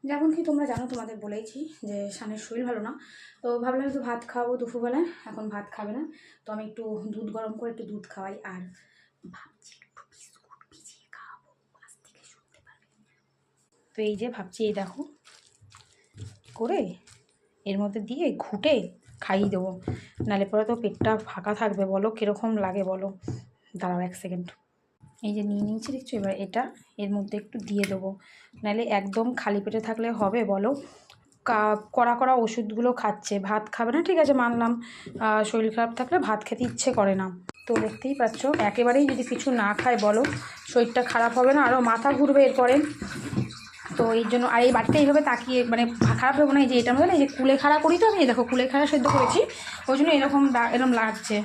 যেমন কি তোমরা জানো, তোমাদের বলেইছি যে শানের শরীর ভালো না, তো ভাবলাম একটু ভাত খাবো দুপুরবেলায়। এখন ভাত খাবে না, তো আমি একটু দুধ গরম করে একটু দুধ খাওয়াই, আর ভাবছি একটু বিস্কুট ভিজিয়ে খাওয়াবো, পাশ থেকে শুনতে পারবে। তো এই যে ভাবছি, এই দেখো করে এর মধ্যে দিয়ে ঘুটে খাইয়ে দেবো, নাহলে পরে তো পেটটা ফাঁকা থাকবে। বলো কীরকম লাগে বলো। দাঁড়াও 1 সেকেন্ড। এই যে নিয়ে নিয়েছি দেখছো, এবার এটা এর মধ্যে একটু দিয়ে দেবো, নাহলে একদম খালি পেটে থাকলে হবে বলো। কড়া কড়া ওষুধগুলো খাচ্ছে, ভাত খাবে না, ঠিক আছে মানলাম। শরীর খারাপ থাকলে ভাত খেতে ইচ্ছে করে না, তো দেখতেই পাচ্ছ একেবারেই যদি কিছু না খায় বলো, শরীরটা খারাপ হবে না, আরও মাথা ঘুরবে এরপরে। তো এই জন্য, আর এই বাড়িতে এইভাবে তাকিয়ে মানে খারাপ হবে না, এই যে এটার মধ্যে এই যে কুলেখাড়া করি, তো আমি দেখো কুলেখাড়া সেদ্ধ করেছি, ওই জন্য এরকম লাগছে।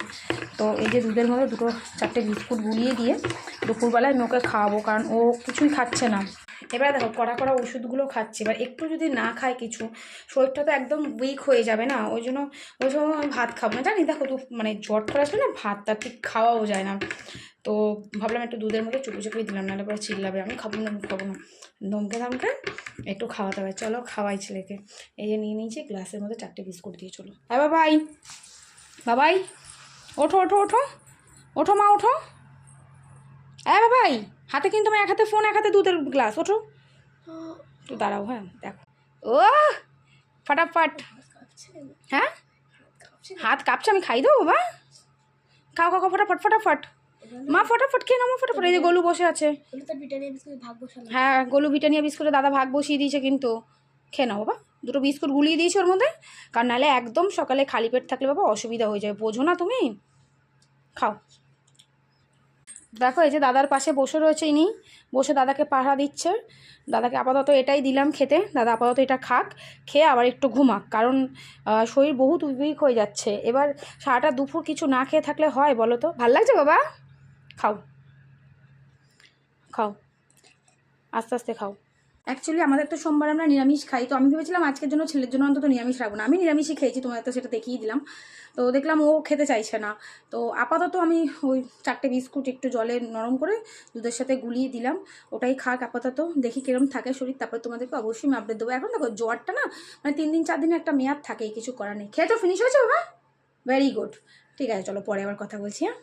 তো এই যে দুধের মধ্যে 2-4টে বিস্কুট গুলিয়ে দিয়ে দুপুরবেলায় আমি ওকে খাওয়াবো, কারণ ও কিছুই খাচ্ছে না। এবার দেখো কড়া কড়া ওষুধগুলো খাচ্ছে, এবার একটু যদি না খায় কিছু, শরীরটা তো একদম উইক হয়ে যাবে না। ওই জন্য আমি ভাত খাবো না, জানি দেখো তো মানে জ্বর করে আসলে না ভাতটা ঠিক খাওয়াও যায় না। তো ভাবলাম একটু দুধের মধ্যে চুপি চুপি দিলাম, নাহলে পরে চিল্লাবে আমি খাবো না দমকে একটু খাওয়াতে হবে। চলো খাওয়াই ছেলেকে। এই যে নিয়ে নিয়েছি গ্লাসের মধ্যে 4টে বিস্কুট দিয়ে। চলো হ্যাঁ বাবাই, বাবাই ওঠো ওঠো ওঠো ওঠো মা ওঠো। হ্যাঁ বাবাই, হাতে কিন্তু আমার 1 হাতে ফোন 1 হাতে দুধের গ্লাস, ওঠো তো। দাঁড়াও, হ্যাঁ দেখো, ও ফটাফট। হ্যাঁ হাত কাঁপছে, আমি খাই দেবো বাবা। খাও খাও খাও, ফটাফট ফটাফট মা, ফটাফট খেয়ে নাও মা, ফটাফট। এই যে গোলু বসে আছে, হ্যাঁ গোলু ভিটানিয়া বিস্কুটে দাদা ভাগ বসিয়ে দিয়েছে, কিন্তু খেয়ে নাও বাবা। 2টো বিস্কুট গুলিয়ে দিয়েছি ওর মধ্যে, কারণ নাহলে একদম সকালে খালি পেট থাকলে বাবা অসুবিধা হয়ে যাবে, বোঝো না তুমি। খাও। দেখো এই যে দাদার পাশে বসে রয়েছে, ইনি বসে দাদাকে পাহারা দিচ্ছে। দাদাকে আপাতত এটাই দিলাম খেতে, দাদা আপাতত এটা খাক, খেয়ে আবার একটু ঘুমাক, কারণ শরীর বহুত উইক হয়ে যাচ্ছে। এবার সারাটা দুপুর কিছু না খেয়ে থাকলে হয় বলো তো? ভাল লাগছে বাবা? খাও খাও, আস্তে আস্তে খাও। অ্যাকচুয়ালি আমাদের তো সোমবার আমরা নিরামিষ খাই, তো আমি ভেবেছিলাম আজকের জন্য ছেলের জন্য অন্তত নিরামিষ রাখবো না। আমি নিরামিষই খেয়েছি, তোমাদের তো সেটা দেখিয়ে দিলাম। তো দেখলাম ও খেতে চাইছে না, তো আপাতত আমি ওই 4টে বিস্কুট একটু জলে নরম করে দুধের সাথে গুলিয়ে দিলাম, ওটাই খাক আপাতত। দেখি কিরম থাকে শরীর, তারপরে তোমাদেরকে অবশ্যই আমি আপডেট দেবো। এখন দেখো জ্বরটা না মানে 3 দিন 4 দিনের একটা মেয়াদ থাকে, কিছু করার নেই। খেয়ে তো ফিনিশ হয়েছে বাবা, ভেরি গুড। ঠিক আছে চলো পরে আবার কথা বলছি। হ্যাঁ।